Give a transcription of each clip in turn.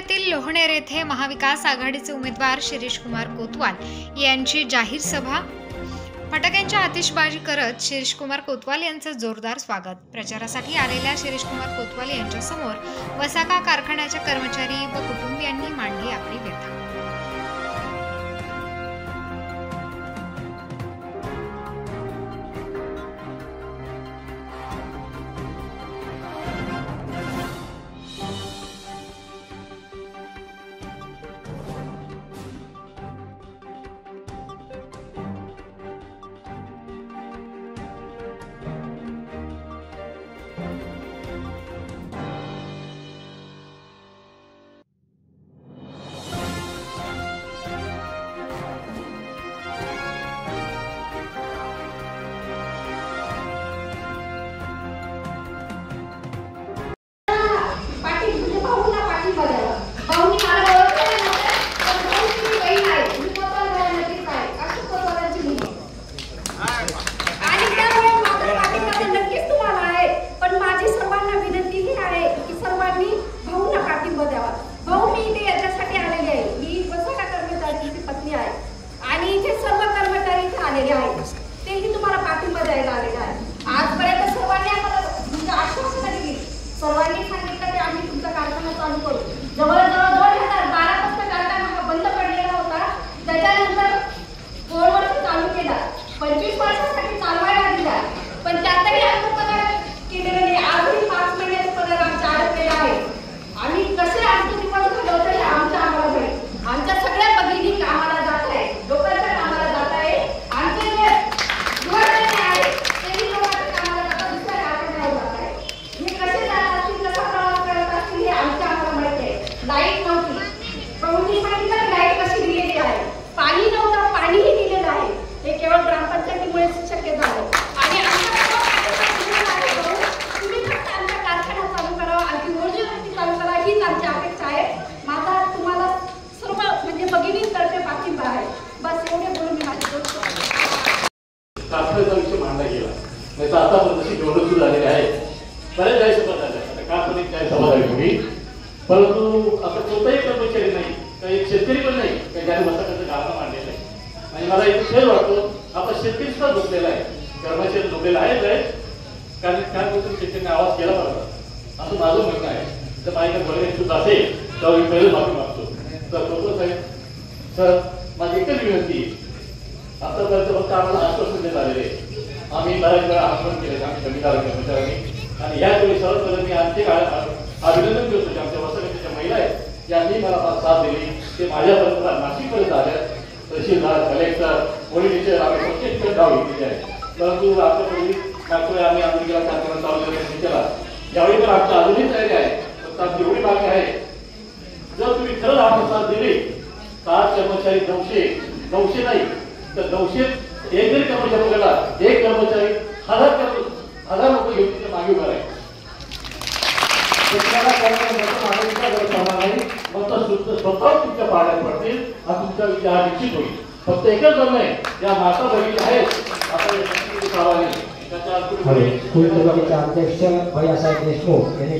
तालुक्यातील लोहनेर येथे महाविकास आघाडीचे उमेदवार शिरीष कुमार कोतवाल यांची जाहीर सभा। फटाक्यांची आतिषबाजी करत शिरीष कुमार कोतवाल यांचे जोरदार स्वागत। प्रचारासाठी आलेल्या शिरीष कुमार कोतवाल यांच्या समोर वसाका कारखान्याच्या कर्मचारी व कुटुंबियांनी मांडली आपली व्यथा। तेही तुम्हाला पाठिंबा द्यायला आलेला आहे। आजपर्यंत सर्वांनी आम्हाला आश्वासन दिली, सर्वांनी सांगितलं की आम्ही तुमचा कारखाना चालू करू। जवळजवळ 2012 पासून कारखाना हा बंद पडलेला होता, त्याच्यानंतर 2 वर्ष चालू केला, 25 वर्षासाठी चालवायला दिला, पण त्यातही आम्ही पगार केलेला नाही। आजही 5 महिन्याचा पगार आमचा अडकलेला आहे। आम्ही कसे आमचे दिवस घालवतो हे आम्हाला माहिती। आमच्या सगळ्या भगिनी कामाला जात आहे, लोकांच्या कामाला जात आहे। आमचे जे युवक आहे तेही लोकांच्या कामाला जातात, दुसऱ्या कारखान्यावर जात आहे। हे कसे जात असतील, कसा प्रवास करत असतील हे आम्हाला माहिती आहे। लाईट नव्हती, प्रौढी सांगितलं लाईट कशी दिलेली आहे, पाणी नव्हतं, पाणीही दिलेलं आहे। हे केवळ ग्रामपंचायतीमुळे शक्य झालं। आणि तुम्ही फक्त आमचा कारखाना चालू करावा, आमची रोजीरोटी चालू करा, हीच आमची अपेक्षा आहे। माझा तुम्हाला सर्व म्हणजे भगिनींतर्फे पाठिंबा आहे। बस एवढे बोलून मी माझी गोष्ट कारखान्याचा विषय मांडला गेला, नाही तर आतापर्यंत तशी निवडणूक सुरू झालेली आहे। बऱ्याच जाहीर सभा झाल्या, आता कारखान्यात जाहीर सभा झाली होती, परंतु आता कोणताही कर्मचारी नाही, काही शेतकरी पण नाही काही ज्याने वसाकाचं कारखाना मांडलेलं आहे। आणि मला एक खेळ वाटतो, आता शेतकरी सुद्धा झोपलेला आहे, कर्मचारी झोपलेला आहेच, कारण काय गोष्टी शेतकऱ्यांनी आवाज केला पाहिजे असं माझं म्हणणं आहे। तर माझ्याकडे बरेच सुद्धा असेल तर मी पहिलं माफी मागतो। तर कोतवाल साहेब सर, माझी एकच विनंती, आतापर्यंत फक्त आम्हाला आश्वासन देत आलेले, आम्ही बऱ्याच वेळा आंदोलन केले आम्ही जमीनदार कर्मचाऱ्यांनी, आणि यावेळी सर्वप्रथम मी आणखी अभिनंदन करतो की आमच्या वसाहतीच्या महिला आहेत यांनी मला साथ दिली। ते माझ्यापर्यंत नाशिकपर्यंत आल्या, तहसीलदार कलेक्टर पोलीस आम्ही प्रत्येक गाव घेतलेले आहे। परंतु आतापूर्वी नागपूर आम्ही अमेरिकेला कारखाना चालू केला, यावेळी तर आमच्या अजूनही तयारी आहे, फक्त आमची एवढी मागणी आहे, जर तुम्ही खरंच आम्हाला साथ दिली तर आज कर्मचारी 900 नाही तर 900 एक जरी कर्मचारी गेला, एक कर्मचारी 1000 लोक घेऊन तिथे मागे उभा आहे। स्वतः तुमच्या पाण्यात पडतील हा तुमचा विचार निश्चित होईल। फक्त एकच म्हणणं आहे, या माता भगिनी आहेत अध्यक्ष भैयासाहेब देशमुख यांनी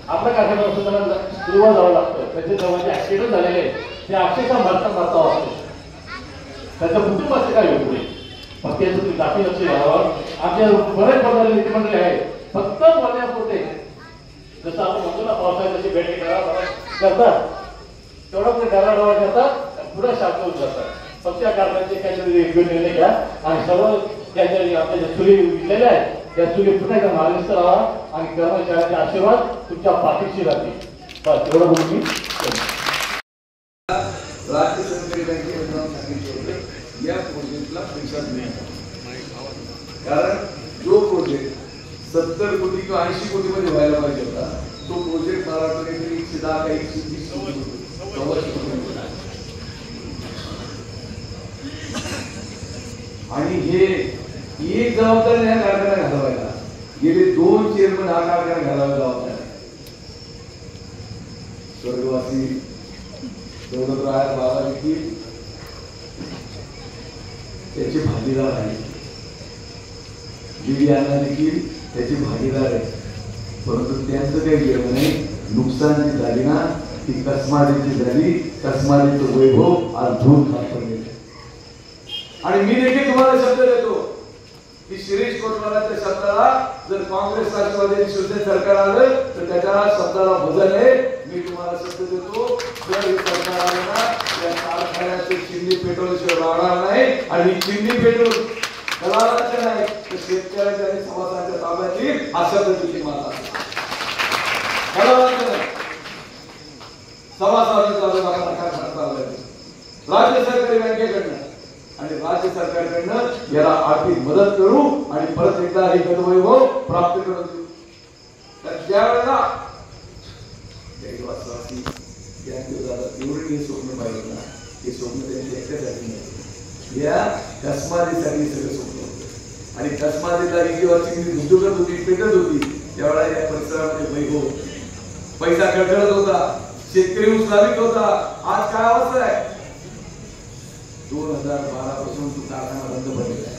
आपल्या कारखान्याला सुरुवात जावं लागतं, त्याचे जवळचे ऍक्सिडेंट झालेले ते अक्षरशः मरता असतो, त्याच्या कुटुंबाचे काय होत नाही। फक्त याचं तुम्ही दाखी लक्ष घालावं। आमच्या बरेच प्रकारचे नेतेमंडळी आहेत, फक्त बोलण्यापुरते, जसं आपण म्हणतो ना पावसाळ्यात जशी भेट करतात तेवढं ते डराडोळा करतात, पुढे शांत होऊन जातात। फक्त त्या कारखान्याचे काहीतरी योग्य निर्णय घ्या आणि सर्व त्याच्या आपल्या ज्या चुली विकलेल्या आहेत त्या चुली पुन्हा एकदा मार्गस्थ राहा आणि कर्मचाऱ्यांचे आशीर्वाद तुमच्या पाठीशी राहतील। बस एवढं बोलून मी राज्य सहकारी बँकेने सांगितले होते या प्रोजेक्टला पैसा मिळाला, कारण जो प्रोजेक्ट 70 कोटी किंवा 80 कोटी मध्ये व्हायला पाहिजे होता तो प्रोजेक्ट मला वाटतं काहीतरी 110 काही 120 कोटी आणि हे एक जबाबदारी या कारखाना घालवायला गेले 2 चेअरमन हा कारखाना घालायला जबाबदार स्वर्गवासी दौलतराय बाबा देखील त्याचे भागीदार आहे, जीवी यांना देखील त्याचे भागीदार आहे, परंतु त्यांचं काही गेलं नाही। नुकसान जी झाली ना ती कसमारीची झाली. कसमारीचं वैभव आज धूम पडले. आणि मी देखील तुम्हाला शब्द देतो की शिरीष कोतवालाच्या शब्दाला जर काँग्रेस राष्ट्रवादी शिवसेना सरकार आलं तर त्याच्या शब्दाला वजन आहे. मी तुम्हाला शब्द देतो जर हे सरकार आलं ना या कारखान्याचे चिमणी पेट्रोलशिवाय राहणार नाही. आणि ही चिमणी पेट्रोल दलालांच्या नाही तर शेतकऱ्यांच्या आणि समाजाच्या ताब्यात येईल. हा शब्द तुझी माझा राज्य सरकारी बँकेकडनं आणि राज्य सरकारकडनं याला आर्थिक मदत करू आणि परत एकदा हे गतवैभव प्राप्त करून देऊ. तर ज्यावेळेला एवढे स्वप्न पाहिजे ना हे स्वप्न त्यांच्या एकट्यासाठी नाही, या कसमारीसाठी सगळं स्वप्न होतं. आणि कसमारीला जेव्हा चिमणी धुंदुकत होती पेटत होती त्यावेळेला या परिसरामध्ये वैभव पैसा खळखळत होता, शेतकरी उत्साहित होता. आज काय अवस्था आहे? 2012 पासून तो कारखाना बंद पडलेला आहे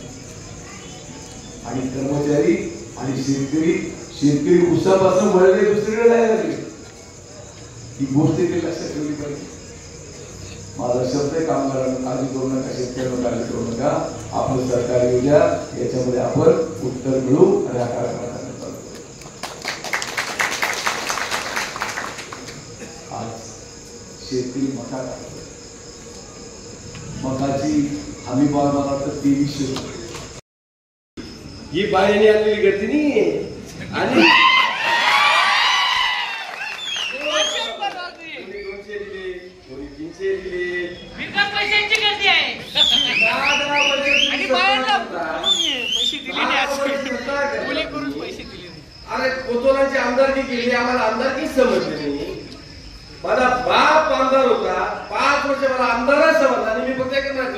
आणि कर्मचारी आणि शेतकरी उसापासून वळले दुसरीकडे जायला लागले. ही गोष्ट ते लक्षात ठेवली पाहिजे. माझा शब्द आहे कामगारांना काळजी करू नका, शेतकऱ्यांना काळजी करू नका. आपलं सरकार येऊ द्या, याच्यामध्ये आपण उत्तर मिळू आणि हा कारखाना चालू करू. आज शेतकरी मका टाकतो. मकाची हमी भाव मला वाटतं 2300 रुपये. ही बाहेर आणलेली गर्दी नाही आणि 200 दिले, कोणी 300 दिले. पैशांची गर्दी आहे आणि बाहेरला पैसे दिले नाही, मुली करून पैसे दिले. अरे कोतवालांची आमदारकी केली, आम्हाला आमदारकी समजली नाही. माझा बाप आमदार होता, 5 वर्ष मला आमदारच समजला आणि मी फक्त करणार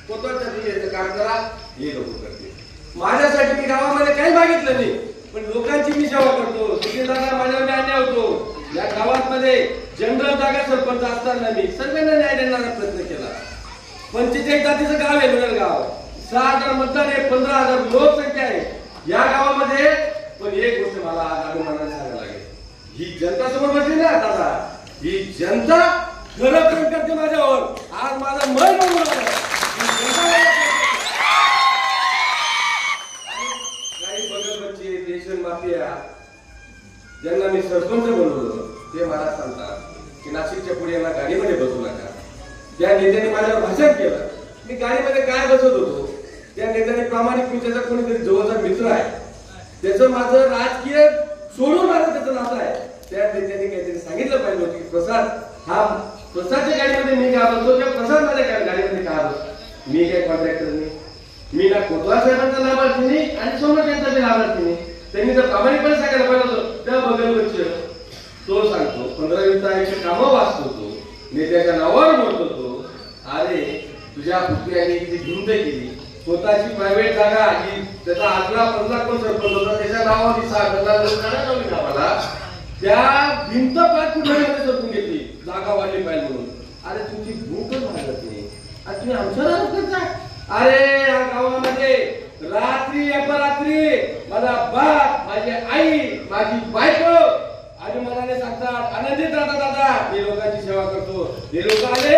कोतवालच्या काम करा हे लोक करते. माझ्यासाठी मी गावामध्ये काही मागितलं नाही, पण लोकांची मी सेवा करतो. सुखीदादा माझ्यावर अन्याय होतो. या गावामध्ये जनरल जागा सरपंच असताना मी सर्वांना न्याय देण्याचा प्रयत्न केला. 45 जातीचं गाव आहे गाव, 6,000 मतदार आहे, 15,000 लोकसंख्या आहे या गावामध्ये. पण एक गोष्ट मला अभिमानाने सांगायला लागेल, ही जनता समोर बसली ना दादा, ही जनता खरं प्रेम करते माझ्यावर. आज माझं मन काही बगल बच्चे रेशन माफिया ज्यांना मी सरपंच बनवलं ते मला सांगतात की नाशिकच्या पुढे यांना गाडीमध्ये बसू नका. त्या नेत्याने माझ्यावर भाषण केलं. मी गाडीमध्ये काय बसत होतो, त्या नेत्याने प्रामाणिक त्याचा कोणीतरी जवळचा मित्र आहे, त्याचं माझं राजकीय सोडून माझं त्याचं नातं आहे. त्या नेत्याने काहीतरी सांगितलं पाहिजे होतं की प्रसाद हा प्रसादच्या गाडीमध्ये मी का बसतो, त्या प्रसाद माझ्या गाडीमध्ये का बसतो. मी काही कॉन्ट्रॅक्टर नाही, मी ना कोतवाल साहेबांचा लाभार्थी नाही आणि सोमनाथ यांचा लाभार्थी नाही. त्यांनी जर प्रामाणिकपणे सांगायला पाहिजे होतं त्या बगलवरचे तो सांगतो 15-20 तारीखचे कामं वाचतो, तो नेत्याच्या नावावर बोलतो. तो अरे तुझ्या पुतण्याने किती झुंड केली, स्वतःची प्रायव्हेट जागा ही त्याचा 11-15 कोण सरपंच होता त्याच्या नावावर 6,000 गावाला त्या भिंत पाय कुठल्यामध्ये सरकून घेतली जागा वाढली पाहिजे म्हणून. अरे तुमची भूकच भागत नाही आणि तुम्ही आमच्यावर आरोप करताय. अरे या गावामध्ये रात्री अपरात्री माझा बाप, माझी आई, माझी बायको आणि मनाने सांगतात आनंदित राहता दादा, मी लोकांची सेवा करतो. हे लोक आले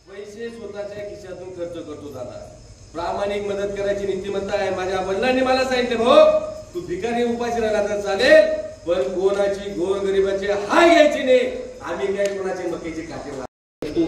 पैसे स्वतःच्या खिशातून खर्च करतो दादा. प्रामाणिक मदत करायची नीतिमत्ता आहे. माझ्या वडिलांनी मला सांगितलं भाऊ तू भिकारी उपाशी राहिला तर चालेल, पण कोणाची गोरगरिबाची हाय घ्यायची नाही. आम्ही काय कोणाचे मक्याचे काटे मारतो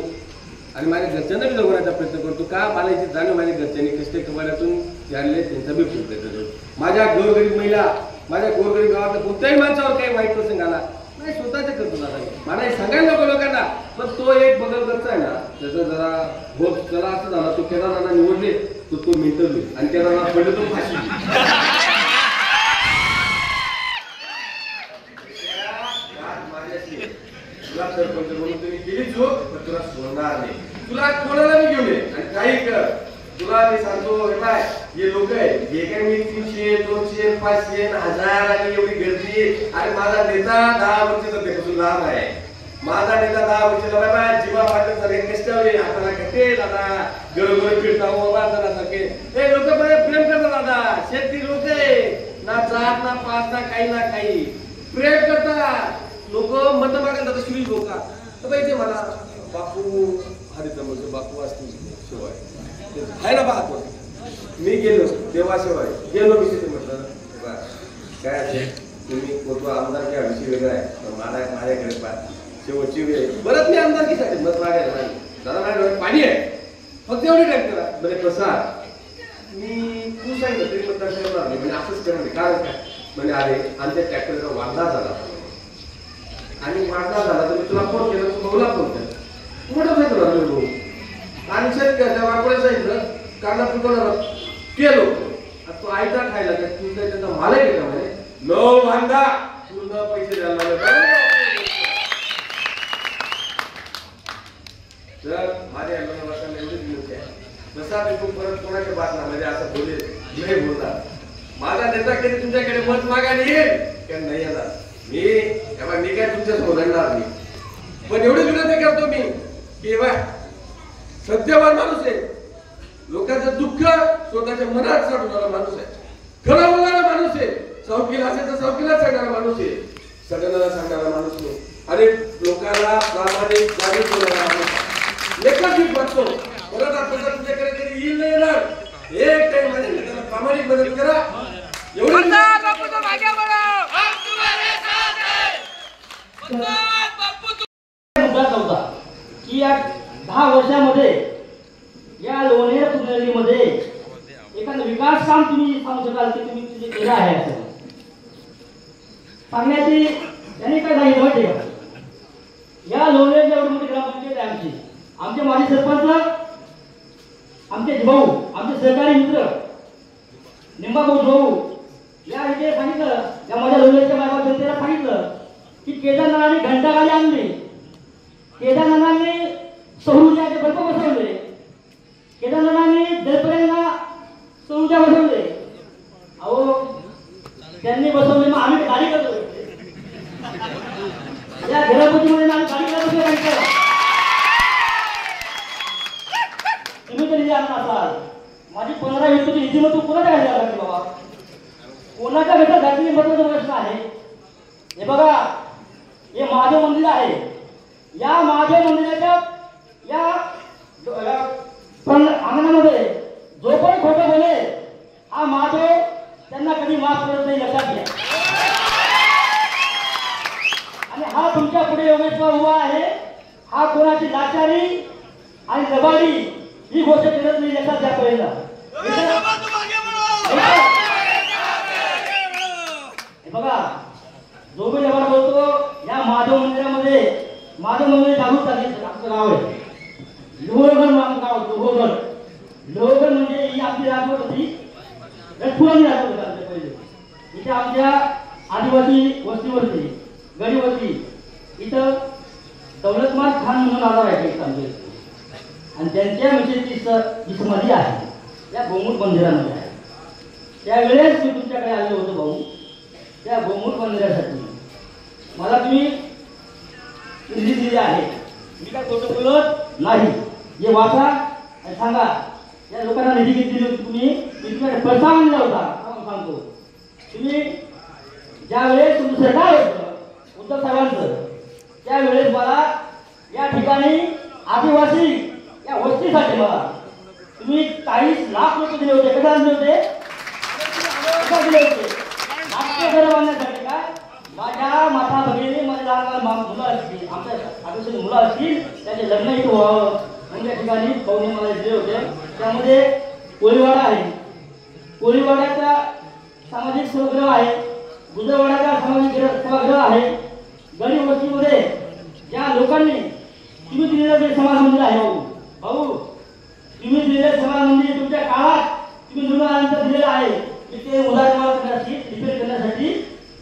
आणि माझ्या घरच्यांना बी जगवण्याचा प्रयत्न करतो. का मला याची जाणीव माझ्या घरच्यांनी कष्ट कमाड्यातून आणले त्यांचा बी प्रयत्न करतो. माझ्या गोरगरीब महिला, माझ्या गोरगरीब गावात कोणत्याही माणसावर काही वाईट प्रसंग आला नाही स्वतःचे करतो दादा. मला हे सांगायला नको लोकांना, पण तो एक बगल करता आहे ना त्याचा जरा होत जरा असं झाला. तो केदारनाथ निवडले तो मेंटल होईल आणि केदारनाथ पडले तो फाशी. तुला सरपंच म्हणून तुम्ही केली चूक पण तुला सोडणार नाही. तुला कोणाला मी घेऊन ये आणि काही कर. तुला मी सांगतो हे पाय हे लोक आहे हे काय मी 300, 200, 500, 1000 आणि एवढी गर्दी. आणि माझा नेता 10 वर्ष सध्यापासून लांब आहे. माझा नेता 10 वर्षाला बाबा जीवा वाटत सारखे कष्टावे हाताला कटे दादा गरोगरो फिरता बाबा सारखे हे लोक प्रेम करतात दादा. शेतकरी लोक ना जात ना पास ना काही प्रेम करतात लोक. मत मागायला जातात शिवी लोक तर बाई ते मला बापू हरितमोचे बापू असतील शिवाय आहे ना बापू. मी गेलो देवाशिवाय गेलो मी तिथे म्हटलं काय असेल तुम्ही कोतवा आमदार क्या विषय वेगळा आहे माझ्याकडे शेवटची वेळ परत मी आमदारकीसाठी मत मागायला नाही दादा माझ्या पाणी आहे फक्त एवढी टाईप करा म्हणजे प्रसाद मी तू सांगितलं तरी मतदार करणार नाही म्हणजे असंच करणार नाही. कारण काय म्हणजे अरे आमच्या ट्रॅक्टरचा वांधा झाला आणि वांधा झाला तर मी तुला फोन केला तू भाऊला फोन केला मोठं सांगितलं भाऊ आणि शेतकऱ्याच्या वापरायला सांगितलं कांदा पिकवणार ते लोक तो आयता खायला तर तुमचा त्यांचा मालक आहे का म्हणे नो वांधा तुला पैसे द्यायला तर माझ्या लोकांना एवढीच विनंती आहे जसा मी तू परत कोणाच्या बातम्या म्हणजे असं बोले नाही बोलणार. माझा नेता कधी तुमच्याकडे मत मागायला येईल का नाही येणार. मी काय तुमच्या सोडणार नाही पण एवढी विनंती करतो मी की बा सत्यवान माणूस आहे लोकांचं दुःख स्वतःच्या मनात साठवणारा माणूस आहे खरं बोलणारा माणूस आहे. चौकीला असेल तर चौकीला सांगणारा माणूस आहे सगळ्यांना सांगणारा माणूस नाही. अरे लोकांना प्रामाणिक जाणीव करणारा माणूस एकच मी बघतो परत आपल्याला तुमच्याकडे कधी येईल नाही येणार एक टाइम मध्ये त्याला प्रामाणिक मदत करा एवढं मुद्दा होता की या 10 वर्षामध्ये या लोणेर पुनर्लीमध्ये एखादं विकास काम तुम्ही सांगू शकाल की तुम्ही तुझे केलं आहे असं सांगण्याची त्यांनी काय सांगितलं माहिती का. या लोणेर जेवढी मोठी ग्रामपंचायत आहे आमचे माजी सरपंच आमचे भाऊ आमचे सहकारी मित्र निंबाभाऊ भाऊ या इथे सांगितलं या माझ्या लोणेरच्या बाबा जनतेला सांगितलं की केदारनाथाने घंटागाडी आणली केदारनाथाने सौरुजाचे बल्ब बसवले केदारनाथाने दर्पणांना सौरुजा बसवले. अहो त्यांनी बसवले मग आम्ही गाडी करतो या घरापतीमध्ये आम्ही गाडी करतो. तुम्ही तरी जाणत असाल माझी 15-20 निधी मग तू कोणाच्या घरी लागली बाबा कोणाच्या घरात घातली महत्वाचा प्रश्न आहे. हे बघा हे महादेव मंदिर आहे या महादेव मंदिराच्या या अंगणामध्ये जो पण खोटं बोले हा महादेव त्यांना कधी माफ करत नाही लक्षात घ्या. आणि हा तुमच्या पुढे योगेश्वर उभा आहे हा कोणाची लाचारी आणि दबाडी ही गोष्ट करत नाही लक्षात घ्या. पहिला बघा जो मी जेव्हा बोलतो या महादेव मंदिरामध्ये महादेव मंदिर जागृत झाले आमचं गाव आहे लोहगड नाव गाव लोहगड म्हणजे ही आपली राजवट होती पुराणी राजवट होती पहिले इथे आमच्या आदिवासी वस्तीवरती गडीवरती इथं दौलतमान खान म्हणून आला आहे आमच्या आणि त्यांच्या मिसेसची जी समाधी आहे या गोमुख मंदिरामध्ये आहे. त्यावेळेस मी तुमच्याकडे आलो होतो भाऊ त्या गोमुख मंदिरासाठी मला तुम्ही निधी दिली आहे. मी काय खोटं बोलत नाही. जे वाचा आणि सांगा या लोकांना निधी किती दिली होती तुम्ही मी तुमच्याकडे प्रस्ताव आणला होता सांगतो. तुम्ही ज्यावेळेस तुमचं सरकार होतं उद्धव साहेबांचं त्यावेळेस मला या ठिकाणी आदिवासी या वस्तीसाठी मला तुम्ही 40 लाख रुपये दिले होते. कसा दिले होते दिले होते नाट्य घर बांधण्यासाठी काय माझ्या माता भगिनी माझे लहान मुलं असतील आमच्या आदिवासी मुलं असतील त्याचे लग्न इथं व्हावं म्हणून त्या ठिकाणी भाऊने मला दिले होते. त्यामध्ये कोळीवाडा आहे कोळीवाड्याचा सामाजिक सभागृह आहे गुजरवाड्याचा सामाजिक सभागृह आहे. गडी वस्तीमध्ये ज्या लोकांनी तुम्ही दिलेलं जे समाज मंदिर आहे भाऊ तुम्ही दिलेलं समाज मंदिर तुमच्या काळात तुम्ही निवडून दिलेलं आहे की ते उदाहरण करण्यासाठी रिपेअर करण्यासाठी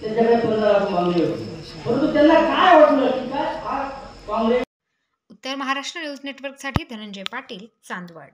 त्यांच्याकडे 15 लाख मागणी होती. परंतु त्यांना काय वाटलं की काय हा काँग्रेस. उत्तर महाराष्ट्र न्यूज नेटवर्कसाठी धनंजय पाटील, चांदवड.